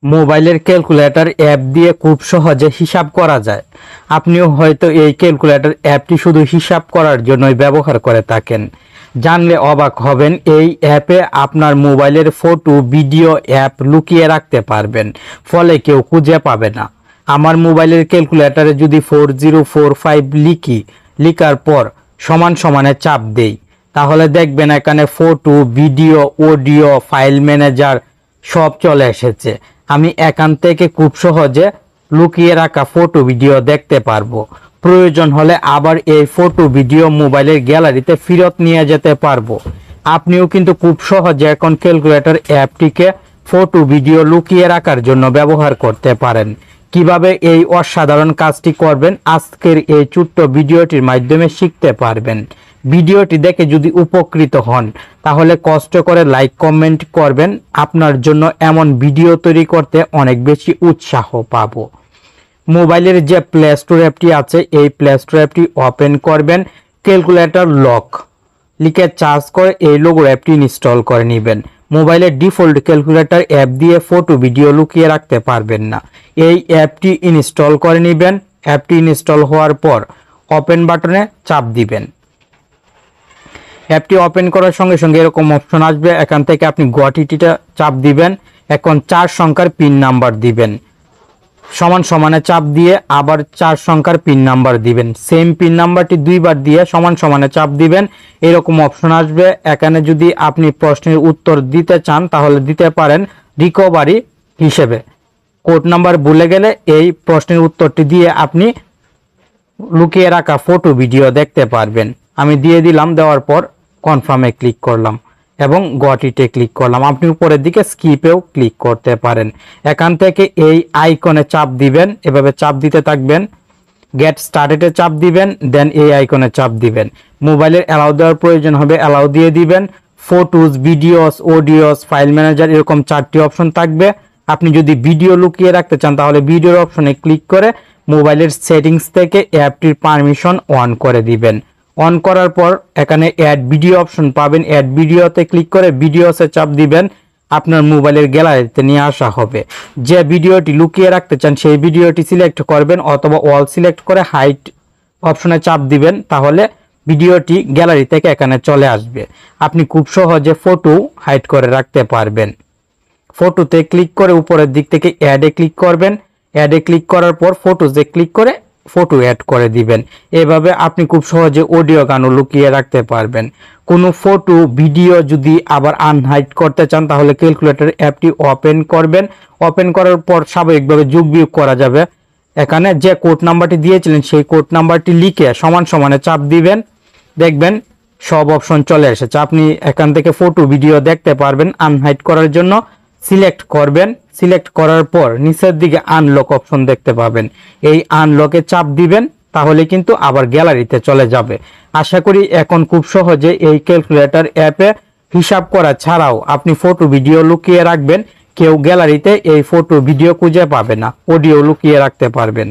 মোবাইলের calculator app দিয়ে খুব সহজে হিসাব করা যায়। আপনিও হয়তো এই ক্যালকুলেটর অ্যাপটি শুধু হিসাব করার জন্যই ব্যবহার করে থাকেন। জানলে অবাক হবেন, এই অ্যাপে আপনার মোবাইলের ফটো, ভিডিও অ্যাপ লুকিয়ে রাখতে পারবেন, ফলে কেউ খুঁজে পাবে না। আমার মোবাইলের ক্যালকুলেটরে যদি 4045 লিখার পর সমান সমানে চাপ দেই, তাহলে দেখবেন এখানে photo, video, audio, file manager সব চলে এসেছে। আমি এখান থেকে খুব সহজে লুকিয়ে রাখা ফটো, ভিডিও দেখতে পারবো। প্রয়োজন হলে আবার এই ফটো, ভিডিও মোবাইলের গ্যালারিতে ফেরত নিয়ে যেতে পারবো। আপনিও কিন্তু খুব সহজে এখন ক্যালকুলেটর অ্যাপটিকে ফটো, ভিডিও লুকিয়ে রাখার জন্য ব্যবহার করতে পারেন। কিভাবে এই অসাধারণ কাজটি করবেন আজকের এই ছোট্ট ভিডিওটির মাধ্যমে শিখতে পারবেন। ভিডিওটি দেখে যদি উপকৃত হন তাহলে কষ্ট করে লাইক, কমেন্ট করবেন। আপনার জন্য এমন ভিডিও তৈরি করতে অনেক বেশি উৎসাহ পাবো। মোবাইলের যে প্লে স্টোর অ্যাপটি আছে, এই প্লে স্টোর অ্যাপটি ওপেন করবেন, ক্যালকুলেটর লক লিখে চার্জ করে এই লোগো অ্যাপটি ইনস্টল করে নেবেন। মোবাইলের ডিফল্ট ক্যালকুলেটর অ্যাপ দিয়ে ফটো, ভিডিও লুকিয়ে রাখতে পারবেন না। এই অ্যাপটি ইনস্টল করে নেবেন। অ্যাপটি ইনস্টল হওয়ার পর ওপেন বাটনে চাপ দিবেন। অ্যাপটি ওপেন করার সঙ্গে সঙ্গে এরকম অপশন আসবে। এখান থেকে আপনি গোটিটিটা চাপ দিবেন। এখন 4 সংখ্যার পিন নাম্বার দিবেন। সমান সমানে চাপ দিয়ে আবার 4 সংখ্যার পিন নাম্বার দিবেন। সেম পিন নাম্বারটি 2 বার দিয়ে সমান সমানে চাপ দিবেন। এরকম অপশন আসবে। এখানে যদি আপনি প্রশ্নের উত্তর দিতে চান তাহলে দিতে পারেন রিকভারি হিসেবে। কোড নাম্বার ভুলে গেলে এই প্রশ্নের উত্তরটি দিয়ে আপনি লুকিয়ে রাখা ফটো, ভিডিও দেখতে পারবেন। আমি দিয়ে দিলাম। দেওয়ার পর কনফার্মে ক্লিক করলাম এবং গটিতে ক্লিক করলাম। আপনি উপরের দিকে স্কিপেও ক্লিক করতে পারেন। এখান থেকে এই আইকনে চাপ দিবেন, এভাবে চাপ দিতে থাকবেন। গেট স্টার্টেডে চাপ দিবেন, দেন এই আইকনে চাপ দিবেন। মোবাইলের অ্যালাউ দেওয়ার প্রয়োজন হবে, অ্যালাউ দিয়ে দিবেন। Photos, videos, audios, file manager এরকম 4টি অপশন থাকবে। আপনি যদি ভিডিও লুকিয়ে রাখতে চান তাহলে ভিডিওর অপশনে ক্লিক করে মোবাইলের সেটিংস থেকে অ্যাপটির পারমিশন অন করে দিবেন। অন করার পর এখানে অ্যাড ভিডিও অপশন পাবেন। অ্যাড ভিডিওতে ক্লিক করে ভিডিওসে চাপ দিবেন। আপনার মোবাইলের গ্যালারিতে নিয়ে আসা হবে। যে ভিডিওটি লুকিয়ে রাখতে চান সেই ভিডিওটি সিলেক্ট করবেন অথবা অল সিলেক্ট করে হাইড অপশনে চাপ দিবেন। তাহলে ভিডিওটি গ্যালারি থেকে এখানে চলে আসবে। আপনি খুব সহজে ফটো হাইড করে রাখতে পারবেন। ফটোতে ক্লিক করে উপরের দিক থেকে অ্যাডে ক্লিক করবেন। অ্যাডে ক্লিক করার পর ফটোতে ক্লিক করে ফটো অ্যাড করে দিবেন। এভাবে আপনি খুব সহজে অডিও, গানও লুকিয়ে রাখতে পারবেন। কোনো ফটো, ভিডিও যদি আবার আনহাইড করতে চান তাহলে ক্যালকুলেটর অ্যাপটি ওপেন করবেন। ওপেন করার পর স্বাভাবিকভাবে যোগ বিয়োগ করা যাবে। এখানে যে কোড নাম্বারটি দিয়েছিলেন সেই কোড নাম্বারটি লিখে সমান সমানে চাপ দিবেন। দেখবেন সব অপশন চলে এসেছে। আপনি এখান থেকে ফটো, ভিডিও দেখতে পারবেন। আনহাইড করার জন্য সিলেক্ট করবেন। সিলেক্ট করার পর নিচের দিকে আনলক অপশন দেখতে পাবেন। এই আনলকে চাপ দিবেন, তাহলে কিন্তু আবার গ্যালারিতে চলে যাবে। আশা করি এখন খুব সহজে এই ক্যালকুলেটর অ্যাপে হিসাব করা ছাড়াও আপনি ফটো, ভিডিও লুকিয়ে রাখবেন। কেউ গ্যালারিতে এই ফটো, ভিডিও খুঁজে পাবে না। অডিও লুকিয়ে রাখতে পারবেন।